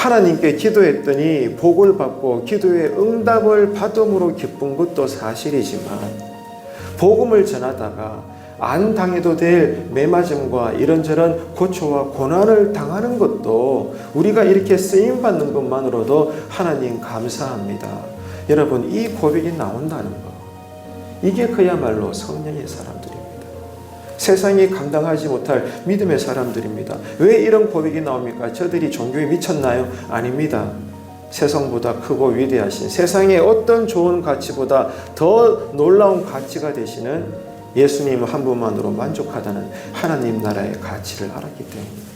하나님께 기도했더니 복을 받고 기도의 응답을 받음으로 기쁜 것도 사실이지만, 복음을 전하다가 안 당해도 될 매맞음과 이런저런 고초와 고난을 당하는 것도, 우리가 이렇게 쓰임받는 것만으로도 하나님 감사합니다, 여러분, 이 고백이 나온다는 것, 이게 그야말로 성령의 사람들입니다. 세상이 감당하지 못할 믿음의 사람들입니다. 왜 이런 고백이 나옵니까? 저들이 종교에 미쳤나요? 아닙니다. 세상보다 크고 위대하신, 세상의 어떤 좋은 가치보다 더 놀라운 가치가 되시는 예수님 한 분만으로 만족하다는 하나님 나라의 가치를 알았기 때문입니다.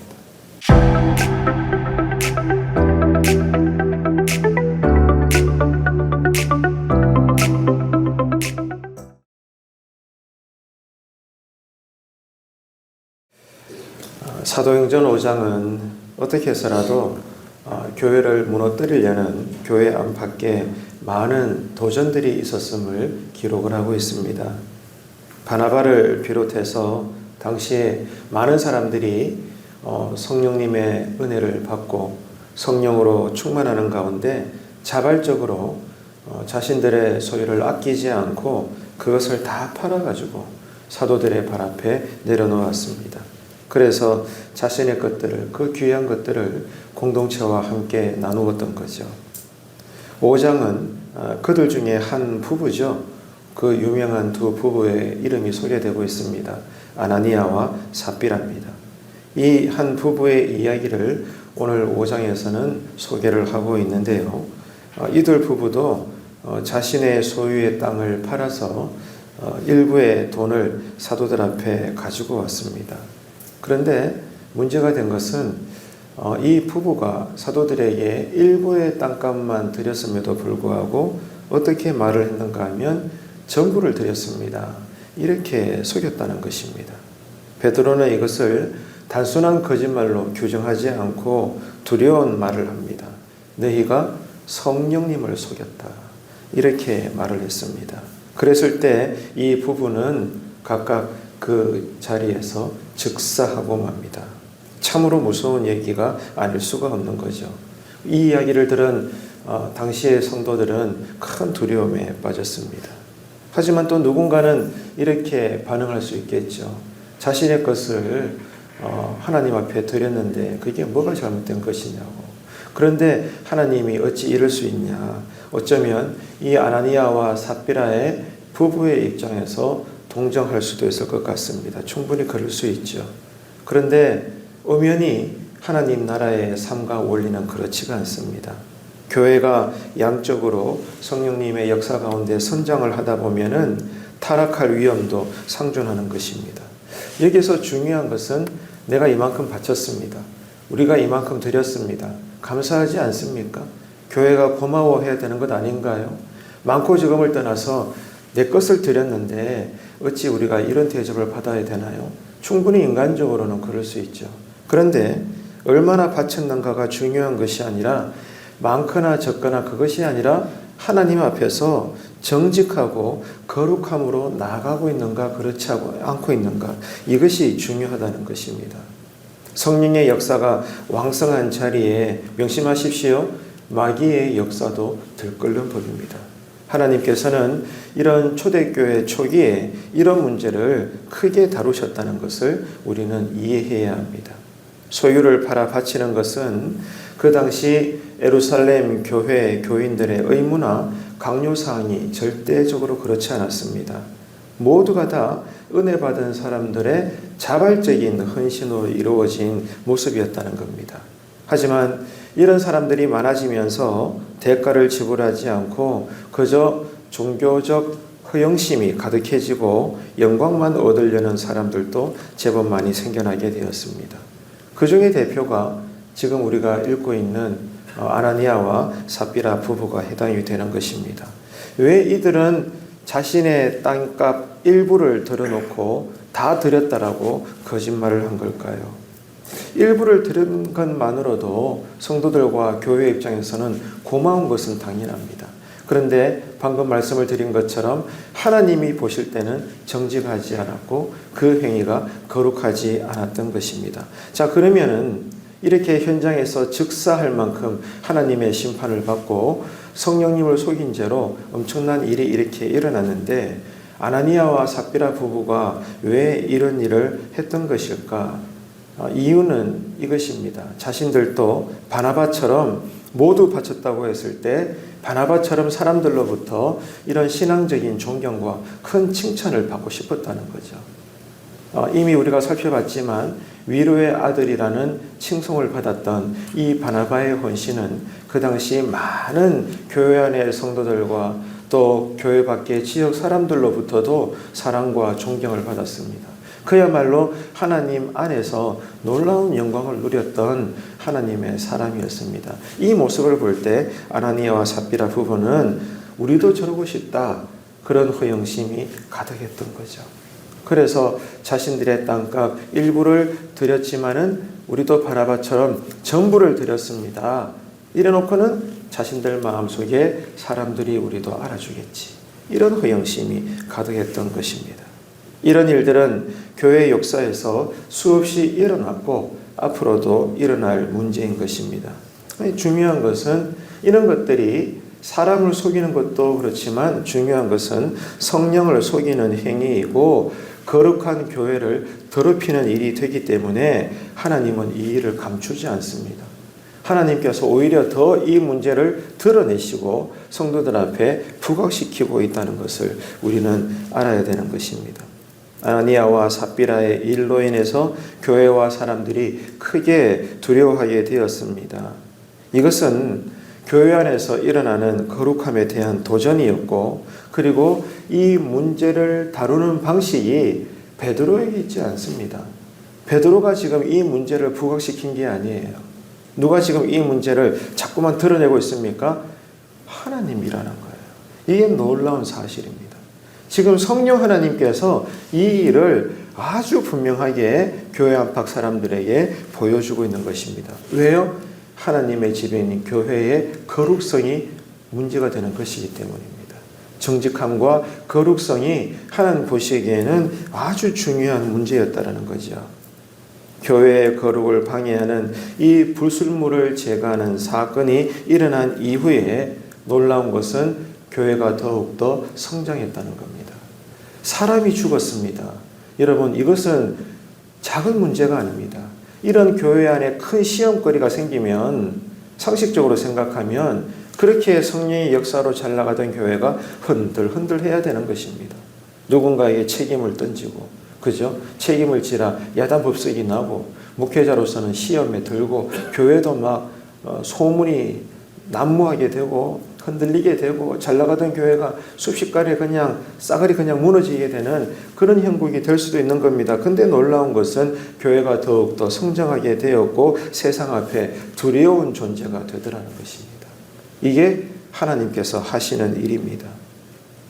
사도행전 5장은 어떻게 해서라도 교회를 무너뜨리려는 교회 안팎에 많은 도전들이 있었음을 기록을 하고 있습니다. 바나바를 비롯해서 당시에 많은 사람들이 성령님의 은혜를 받고 성령으로 충만하는 가운데 자발적으로 자신들의 소유를 아끼지 않고 그것을 다 팔아가지고 사도들의 발 앞에 내려놓았습니다. 그래서 자신의 것들을, 그 귀한 것들을 공동체와 함께 나누었던 거죠. 5장은 그들 중에 한 부부죠. 그 유명한 두 부부의 이름이 소개되고 있습니다. 아나니아와 삽비라입니다. 이 한 부부의 이야기를 오늘 5장에서는 소개를 하고 있는데요. 이들 부부도 자신의 소유의 땅을 팔아서 일부의 돈을 사도들 앞에 가지고 왔습니다. 그런데 문제가 된 것은 이 부부가 사도들에게 일부의 땅값만 드렸음에도 불구하고 어떻게 말을 했는가 하면 전부를 드렸습니다, 이렇게 속였다는 것입니다. 베드로는 이것을 단순한 거짓말로 규정하지 않고 두려운 말을 합니다. 너희가 성령님을 속였다, 이렇게 말을 했습니다. 그랬을 때 이 부부는 각각 그 자리에서 즉사하고 맙니다. 참으로 무서운 얘기가 아닐 수가 없는 거죠. 이 이야기를 들은 당시의 성도들은 큰 두려움에 빠졌습니다. 하지만 또 누군가는 이렇게 반응할 수 있겠죠. 자신의 것을 하나님 앞에 드렸는데 그게 뭐가 잘못된 것이냐고. 그런데 하나님이 어찌 이럴 수 있냐. 어쩌면 이 아나니아와 삽비라의 부부의 입장에서 동정할 수도 있을 것 같습니다. 충분히 그럴 수 있죠. 그런데 엄연히 하나님 나라의 삶과 원리는 그렇지가 않습니다. 교회가 양적으로 성령님의 역사 가운데 성장을 하다 보면은 타락할 위험도 상존하는 것입니다. 여기서 중요한 것은 내가 이만큼 바쳤습니다, 우리가 이만큼 드렸습니다, 감사하지 않습니까? 교회가 고마워해야 되는 것 아닌가요? 많고 적음을 떠나서 내 것을 드렸는데 어찌 우리가 이런 대접을 받아야 되나요? 충분히 인간적으로는 그럴 수 있죠. 그런데 얼마나 바쳤는가가 중요한 것이 아니라, 많거나 적거나 그것이 아니라 하나님 앞에서 정직하고 거룩함으로 나아가고 있는가, 그렇지 않고 있는가, 이것이 중요하다는 것입니다. 성령의 역사가 왕성한 자리에 명심하십시오. 마귀의 역사도 들끓는 법입니다. 하나님께서는 이런 초대교회 초기에 이런 문제를 크게 다루셨다는 것을 우리는 이해해야 합니다. 소유를 팔아 바치는 것은 그 당시 예루살렘 교회 교인들의 의무나 강요사항이 절대적으로 그렇지 않았습니다. 모두가 다 은혜 받은 사람들의 자발적인 헌신으로 이루어진 모습이었다는 겁니다. 하지만 이런 사람들이 많아지면서 대가를 지불하지 않고 그저 종교적 허영심이 가득해지고 영광만 얻으려는 사람들도 제법 많이 생겨나게 되었습니다. 그 중에 대표가 지금 우리가 읽고 있는 아나니아와 삽비라 부부가 해당이 되는 것입니다. 왜 이들은 자신의 땅값 일부를 들어놓고 다 드렸다라고 거짓말을 한 걸까요? 일부를 드린 것만으로도 성도들과 교회 입장에서는 고마운 것은 당연합니다. 그런데 방금 말씀을 드린 것처럼 하나님이 보실 때는 정직하지 않았고 그 행위가 거룩하지 않았던 것입니다. 자, 그러면은 이렇게 현장에서 즉사할 만큼 하나님의 심판을 받고 성령님을 속인 죄로 엄청난 일이 이렇게 일어났는데 아나니아와 삽비라 부부가 왜 이런 일을 했던 것일까? 이유는 이것입니다. 자신들도 바나바처럼 모두 바쳤다고 했을 때 바나바처럼 사람들로부터 이런 신앙적인 존경과 큰 칭찬을 받고 싶었다는 거죠. 이미 우리가 살펴봤지만 위로의 아들이라는 칭송을 받았던 이 바나바의 헌신은 그 당시 많은 교회 안의 성도들과 또 교회 밖의 지역 사람들로부터도 사랑과 존경을 받았습니다. 그야말로 하나님 안에서 놀라운 영광을 누렸던 하나님의 사람이었습니다. 이 모습을 볼 때 아나니아와 삽비라 부부는 우리도 저러고 싶다, 그런 허영심이 가득했던 거죠. 그래서 자신들의 땅값 일부를 드렸지만은 우리도 바나바처럼 전부를 드렸습니다. 이래놓고는 자신들 마음속에 사람들이 우리도 알아주겠지, 이런 허영심이 가득했던 것입니다. 이런 일들은 교회 역사에서 수없이 일어났고 앞으로도 일어날 문제인 것입니다. 중요한 것은 이런 것들이 사람을 속이는 것도 그렇지만 중요한 것은 성령을 속이는 행위이고 거룩한 교회를 더럽히는 일이 되기 때문에 하나님은 이 일을 감추지 않습니다. 하나님께서 오히려 더 이 문제를 드러내시고 성도들 앞에 부각시키고 있다는 것을 우리는 알아야 되는 것입니다. 아나니아와 삽비라의 일로 인해서 교회와 사람들이 크게 두려워하게 되었습니다. 이것은 교회 안에서 일어나는 거룩함에 대한 도전이었고, 그리고 이 문제를 다루는 방식이 베드로에게 있지 않습니다. 베드로가 지금 이 문제를 부각시킨 게 아니에요. 누가 지금 이 문제를 자꾸만 드러내고 있습니까? 하나님이라는 거예요. 이게 놀라운 사실입니다. 지금 성령 하나님께서 이 일을 아주 분명하게 교회 안팎 사람들에게 보여주고 있는 것입니다. 왜요? 하나님의 집에 있는 교회의 거룩성이 문제가 되는 것이기 때문입니다. 정직함과 거룩성이 하나님 보시기에는 아주 중요한 문제였다는 거죠. 교회의 거룩을 방해하는 이 불순물을 제거하는 사건이 일어난 이후에 놀라운 것은 교회가 더욱더 성장했다는 겁니다. 사람이 죽었습니다. 여러분, 이것은 작은 문제가 아닙니다. 이런 교회 안에 큰 시험거리가 생기면 상식적으로 생각하면 그렇게 성령의 역사로 잘 나가던 교회가 흔들흔들 해야 되는 것입니다. 누군가에게 책임을 던지고, 그죠? 책임을 지라 야단법석이 나고, 목회자로서는 시험에 들고, 교회도 막 소문이 난무하게 되고 흔들리게 되고, 잘 나가던 교회가 숲식간에 그냥 싸그리 그냥 무너지게 되는 그런 형국이 될 수도 있는 겁니다. 근데 놀라운 것은 교회가 더욱더 성장하게 되었고 세상 앞에 두려운 존재가 되더라는 것입니다. 이게 하나님께서 하시는 일입니다.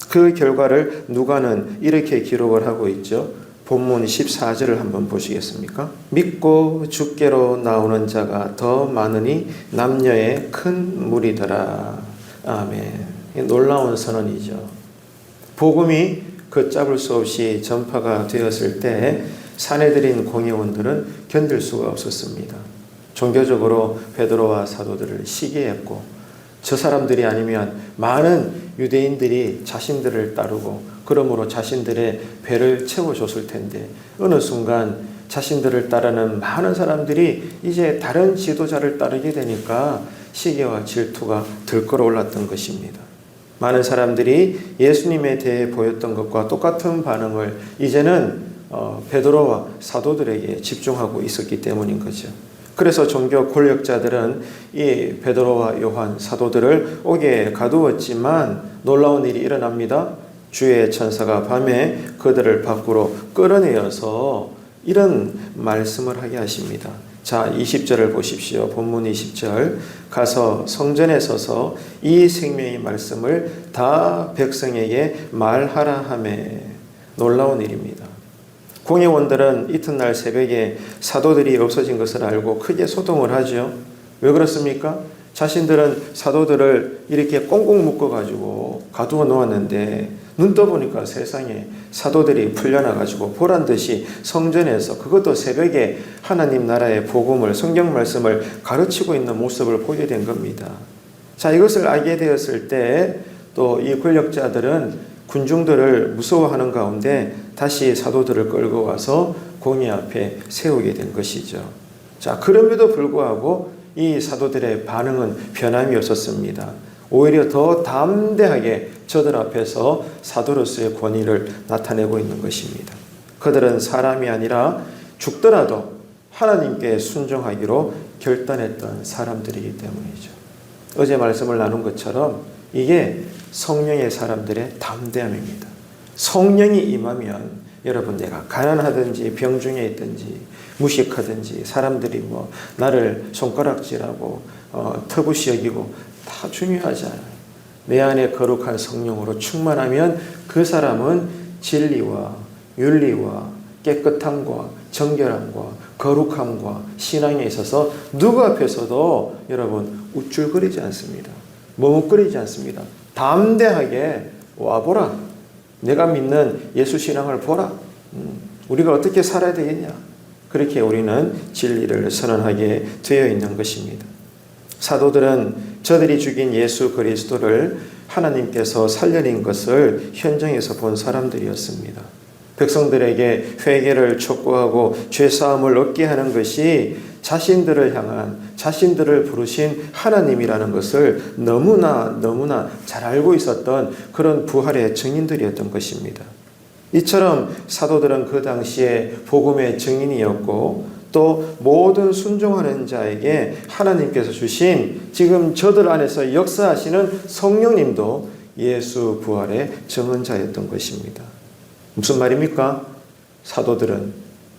그 결과를 누가는 이렇게 기록을 하고 있죠. 본문 14절을 한번 보시겠습니까? 믿고 주께로 나오는 자가 더 많으니 남녀의 큰 무리더라. 아멘. 놀라운 선언이죠. 복음이 걷잡을 수 없이 전파가 되었을 때 사내들인 공회원들은 견딜 수가 없었습니다. 종교적으로 베드로와 사도들을 시기했고, 저 사람들이 아니면 많은 유대인들이 자신들을 따르고 그러므로 자신들의 배를 채워줬을 텐데, 어느 순간 자신들을 따르는 많은 사람들이 이제 다른 지도자를 따르게 되니까 시기와 질투가 들끓어 올랐던 것입니다. 많은 사람들이 예수님에 대해 보였던 것과 똑같은 반응을 이제는 베드로와 사도들에게 집중하고 있었기 때문인 거죠. 그래서 종교 권력자들은 이 베드로와 요한 사도들을 옥에 가두었지만 놀라운 일이 일어납니다. 주의 천사가 밤에 그들을 밖으로 끌어내어서 이런 말씀을 하게 하십니다. 자, 20절을 보십시오. 본문 20절. 가서 성전에 서서 이 생명의 말씀을 다 백성에게 말하라 하매. 놀라운 일입니다. 공회원들은 이튿날 새벽에 사도들이 없어진 것을 알고 크게 소동을 하죠. 왜 그렇습니까? 자신들은 사도들을 이렇게 꽁꽁 묶어가지고 가두어 놓았는데 눈 떠보니까 세상에 사도들이 풀려나가지고 보란듯이 성전에서 그것도 새벽에 하나님 나라의 복음을 성경 말씀을 가르치고 있는 모습을 보게 된 겁니다. 자, 이것을 알게 되었을 때 또 이 권력자들은 군중들을 무서워하는 가운데 다시 사도들을 끌고 와서 공의 앞에 세우게 된 것이죠. 자, 그럼에도 불구하고 이 사도들의 반응은 변함이 없었습니다. 오히려 더 담대하게 저들 앞에서 사도로서의 권위를 나타내고 있는 것입니다. 그들은 사람이 아니라 죽더라도 하나님께 순종하기로 결단했던 사람들이기 때문이죠. 어제 말씀을 나눈 것처럼 이게 성령의 사람들의 담대함입니다. 성령이 임하면 여러분, 내가 가난하든지 병중에 있든지 무식하든지 사람들이 나를 손가락질하고 터부시 여기고 다 중요하지 않아요. 내 안에 거룩한 성령으로 충만하면 그 사람은 진리와 윤리와 깨끗함과 정결함과 거룩함과 신앙에 있어서 누구 앞에서도 여러분 우쭐거리지 않습니다. 머뭇거리지 않습니다. 담대하게 와보라. 내가 믿는 예수 신앙을 보라. 우리가 어떻게 살아야 되겠냐. 그렇게 우리는 진리를 선언하게 되어 있는 것입니다. 사도들은 저들이 죽인 예수 그리스도를 하나님께서 살려낸 것을 현장에서 본 사람들이었습니다. 백성들에게 회개를 촉구하고 죄사함을 얻게 하는 것이 자신들을 향한, 자신들을 부르신 하나님이라는 것을 너무나 잘 알고 있었던 그런 부활의 증인들이었던 것입니다. 이처럼 사도들은 그 당시에 복음의 증인이었고 또 모든 순종하는 자에게 하나님께서 주신 지금 저들 안에서 역사하시는 성령님도 예수 부활의 증언자였던 것입니다. 무슨 말입니까? 사도들은,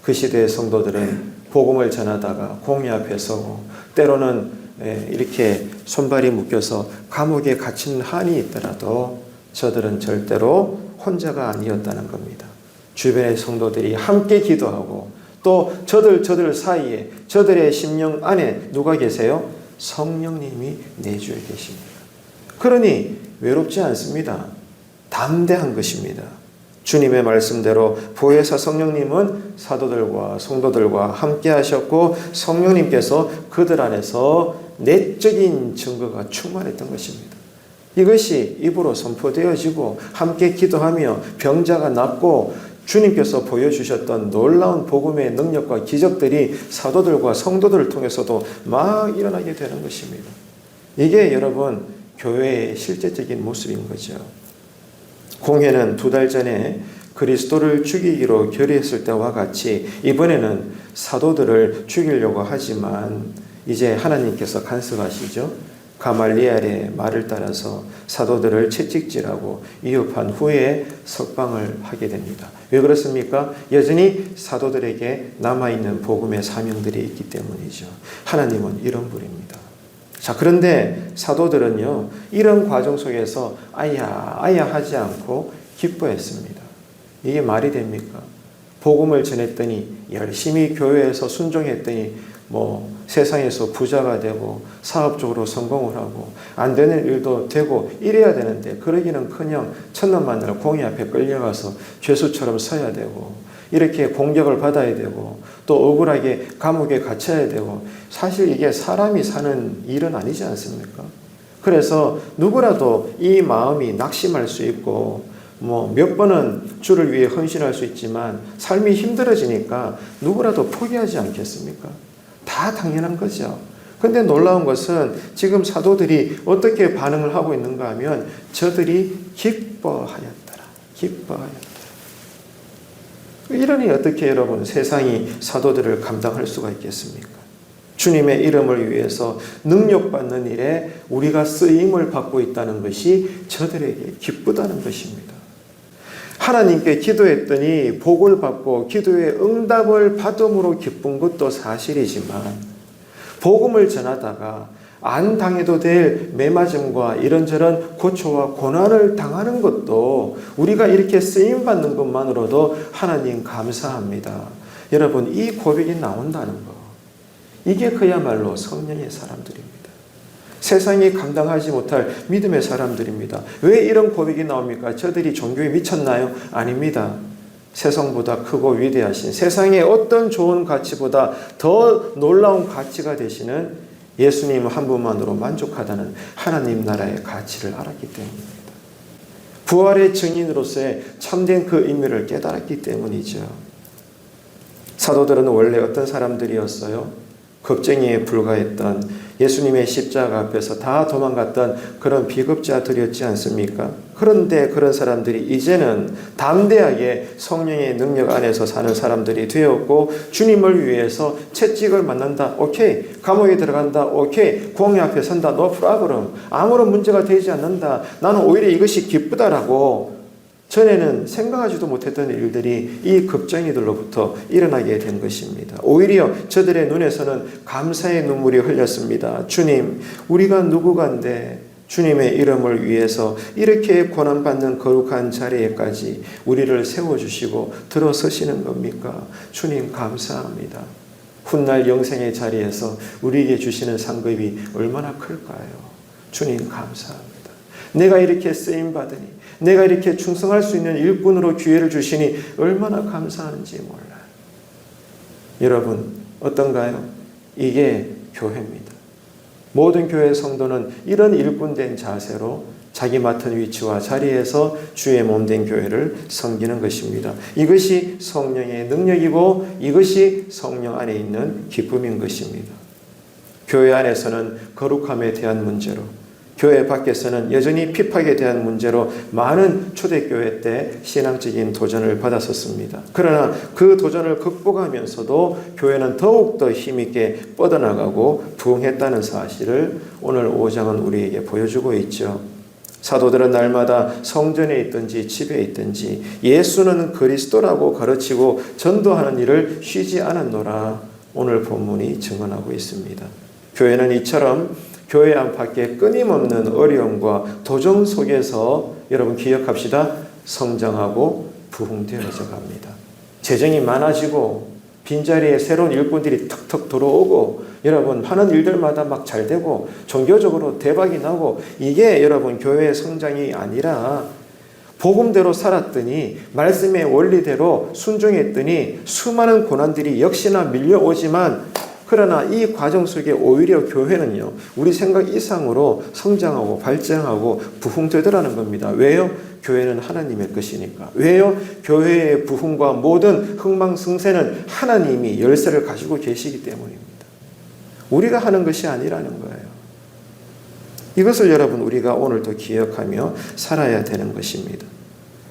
그 시대의 성도들은 복음을 전하다가 공의 앞에 서고 때로는 이렇게 손발이 묶여서 감옥에 갇힌 한이 있더라도 저들은 절대로 혼자가 아니었다는 겁니다. 주변의 성도들이 함께 기도하고 또 저들 사이에 저들의 심령 안에 누가 계세요? 성령님이 내주에 계십니다. 그러니 외롭지 않습니다. 담대한 것입니다. 주님의 말씀대로 보혜사 성령님은 사도들과 성도들과 함께 하셨고 성령님께서 그들 안에서 내적인 증거가 충만했던 것입니다. 이것이 입으로 선포되어지고 함께 기도하며 병자가 낫고 주님께서 보여주셨던 놀라운 복음의 능력과 기적들이 사도들과 성도들을 통해서도 막 일어나게 되는 것입니다. 이게 여러분 교회의 실제적인 모습인 거죠. 공회는 2달 전에 그리스도를 죽이기로 결의했을 때와 같이 이번에는 사도들을 죽이려고 하지만 이제 하나님께서 간섭하시죠. 가말리엘의 말을 따라서 사도들을 채찍질하고 위협한 후에 석방을 하게 됩니다. 왜 그렇습니까? 여전히 사도들에게 남아있는 복음의 사명들이 있기 때문이죠. 하나님은 이런 분입니다. 자, 그런데 사도들은요, 이런 과정 속에서 아야 하지 않고 기뻐했습니다. 이게 말이 됩니까? 복음을 전했더니 열심히 교회에서 순종했더니 세상에서 부자가 되고 사업적으로 성공을 하고 안 되는 일도 되고 이래야 되는데 그러기는커녕 천년만날 공의 앞에 끌려가서 죄수처럼 서야 되고 이렇게 공격을 받아야 되고 또 억울하게 감옥에 갇혀야 되고 사실 이게 사람이 사는 일은 아니지 않습니까? 그래서 누구라도 이 마음이 낙심할 수 있고 몇 번은 주를 위해 헌신할 수 있지만 삶이 힘들어지니까 누구라도 포기하지 않겠습니까? 다 당연한 거죠. 그런데 놀라운 것은 지금 사도들이 어떻게 반응을 하고 있는가 하면 저들이 기뻐하였더라. 이러니 어떻게 여러분 세상이 사도들을 감당할 수가 있겠습니까? 주님의 이름을 위해서 능력받는 일에 우리가 쓰임을 받고 있다는 것이 저들에게 기쁘다는 것입니다. 하나님께 기도했더니 복을 받고 기도의 응답을 받음으로 기쁜 것도 사실이지만 복음을 전하다가 안 당해도 될 매맞음과 이런저런 고초와 고난을 당하는 것도 우리가 이렇게 쓰임받는 것만으로도 하나님 감사합니다. 여러분, 이 고백이 나온다는 거, 이게 그야말로 성령의 사람들입니다. 세상이 감당하지 못할 믿음의 사람들입니다. 왜 이런 고백이 나옵니까? 저들이 종교에 미쳤나요? 아닙니다. 세상보다 크고 위대하신, 세상의 어떤 좋은 가치보다 더 놀라운 가치가 되시는 예수님 한 분만으로 만족하다는 하나님 나라의 가치를 알았기 때문입니다. 부활의 증인으로서의 참된 그 의미를 깨달았기 때문이죠. 사도들은 원래 어떤 사람들이었어요? 겁쟁이에 불과했던, 예수님의 십자가 앞에서 다 도망갔던 그런 비겁자들이었지 않습니까? 그런데 그런 사람들이 이제는 담대하게 성령의 능력 안에서 사는 사람들이 되었고, 주님을 위해서 채찍을 맞는다, 오케이. 감옥에 들어간다, 오케이. 공의 앞에 선다, no problem. 아무런 문제가 되지 않는다. 나는 오히려 이것이 기쁘다라고 전에는 생각하지도 못했던 일들이 이 겁쟁이들로부터 일어나게 된 것입니다. 오히려 저들의 눈에서는 감사의 눈물이 흘렸습니다. 주님, 우리가 누구간데 주님의 이름을 위해서 이렇게 고난받는 거룩한 자리에까지 우리를 세워주시고 들어서시는 겁니까? 주님 감사합니다. 훗날 영생의 자리에서 우리에게 주시는 상급이 얼마나 클까요? 주님 감사합니다. 내가 이렇게 쓰임받으니, 내가 이렇게 충성할 수 있는 일꾼으로 기회를 주시니 얼마나 감사한지 몰라요. 여러분 어떤가요? 이게 교회입니다. 모든 교회 성도는 이런 일꾼된 자세로 자기 맡은 위치와 자리에서 주의 몸된 교회를 섬기는 것입니다. 이것이 성령의 능력이고 이것이 성령 안에 있는 기쁨인 것입니다. 교회 안에서는 거룩함에 대한 문제로, 교회 밖에서는 여전히 핍박에 대한 문제로 많은 초대교회 때 신앙적인 도전을 받았었습니다. 그러나 그 도전을 극복하면서도 교회는 더욱더 힘있게 뻗어나가고 부흥했다는 사실을 오늘 5장은 우리에게 보여주고 있죠. 사도들은 날마다 성전에 있든지 집에 있든지 예수는 그리스도라고 가르치고 전도하는 일을 쉬지 않았노라 오늘 본문이 증언하고 있습니다. 교회는 이처럼 교회 안팎의 끊임없는 어려움과 도전 속에서 여러분 기억합시다. 성장하고 부흥되어져 갑니다. 재정이 많아지고 빈자리에 새로운 일꾼들이 턱턱 들어오고 여러분 하는 일들마다 막 잘 되고 종교적으로 대박이 나고 이게 여러분 교회의 성장이 아니라 복음대로 살았더니 말씀의 원리대로 순종했더니 수많은 고난들이 역시나 밀려오지만 그러나 이 과정 속에 오히려 교회는요, 우리 생각 이상으로 성장하고 발전하고 부흥되더라는 겁니다. 왜요? 교회는 하나님의 것이니까. 왜요? 교회의 부흥과 모든 흥망승세는 하나님이 열쇠를 가지고 계시기 때문입니다. 우리가 하는 것이 아니라는 거예요. 이것을 여러분 우리가 오늘도 기억하며 살아야 되는 것입니다.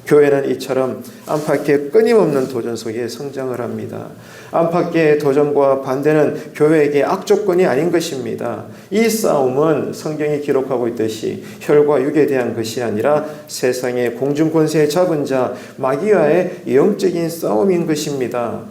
교회는 이처럼 안팎의 끊임없는 도전 속에 성장을 합니다. 안팎의 도전과 반대는 교회에게 악조건이 아닌 것입니다. 이 싸움은 성경이 기록하고 있듯이 혈과 육에 대한 것이 아니라 세상의 공중권세에 잡은 자 마귀와의 영적인 싸움인 것입니다.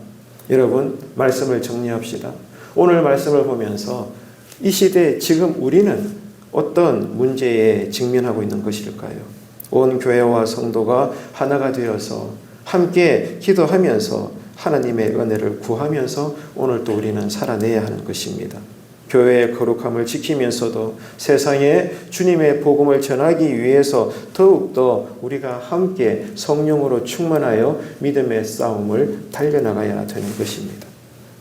여러분 말씀을 정리합시다. 오늘 말씀을 보면서 이 시대 지금 우리는 어떤 문제에 직면하고 있는 것일까요? 온 교회와 성도가 하나가 되어서 함께 기도하면서 하나님의 은혜를 구하면서 오늘 또 우리는 살아내야 하는 것입니다. 교회의 거룩함을 지키면서도 세상에 주님의 복음을 전하기 위해서 더욱더 우리가 함께 성령으로 충만하여 믿음의 싸움을 달려나가야 되는 것입니다.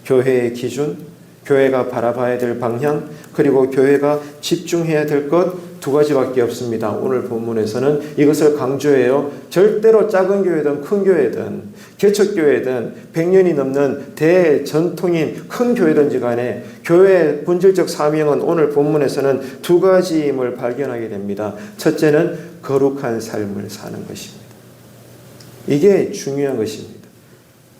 교회의 기준, 교회가 바라봐야 될 방향, 그리고 교회가 집중해야 될 것 두 가지밖에 없습니다. 오늘 본문에서는 이것을 강조해요. 절대로 작은 교회든 큰 교회든 개척교회든 100년이 넘는 대전통인 큰 교회든지 간에 교회의 본질적 사명은 오늘 본문에서는 두 가지임을 발견하게 됩니다. 첫째는 거룩한 삶을 사는 것입니다. 이게 중요한 것입니다.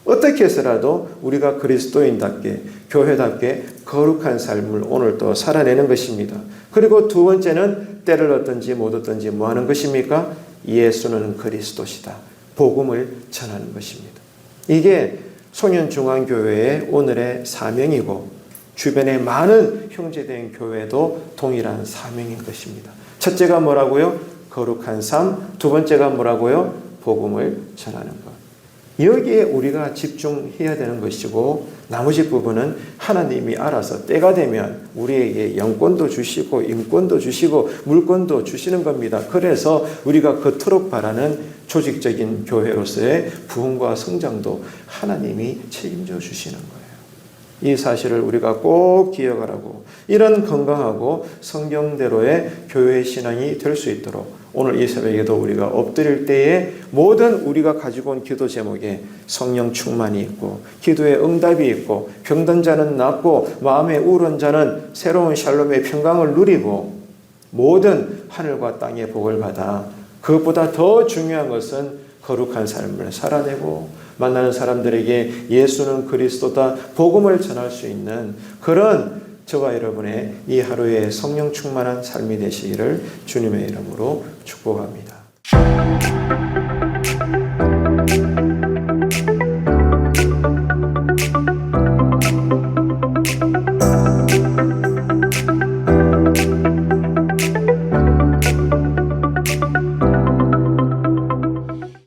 어떻게 해서라도 우리가 그리스도인답게 교회답게 거룩한 삶을 오늘 또 살아내는 것입니다. 그리고 두 번째는 때를 얻든지 못 얻든지 뭐 하는 것입니까? 예수는 그리스도시다. 복음을 전하는 것입니다. 이게 송년중앙교회의 오늘의 사명이고 주변의 많은 형제된 교회도 동일한 사명인 것입니다. 첫째가 뭐라고요? 거룩한 삶. 두 번째가 뭐라고요? 복음을 전하는 것. 여기에 우리가 집중해야 되는 것이고 나머지 부분은 하나님이 알아서 때가 되면 우리에게 영권도 주시고 인권도 주시고 물권도 주시는 겁니다. 그래서 우리가 그토록 바라는 조직적인 교회로서의 부흥과 성장도 하나님이 책임져 주시는 거예요. 이 사실을 우리가 꼭 기억하라고, 이런 건강하고 성경대로의 교회 신앙이 될 수 있도록 오늘 이 새벽에도 우리가 엎드릴 때에 모든 우리가 가지고 온 기도 제목에 성령 충만이 있고 기도의 응답이 있고 병든 자는 낫고 마음에 우울한 자는 새로운 샬롬의 평강을 누리고 모든 하늘과 땅의 복을 받아, 그것보다 더 중요한 것은 거룩한 삶을 살아내고 만나는 사람들에게 예수는 그리스도다 복음을 전할 수 있는 그런 저와 여러분의 이 하루의 성령 충만한 삶이 되시기를 주님의 이름으로 축복합니다.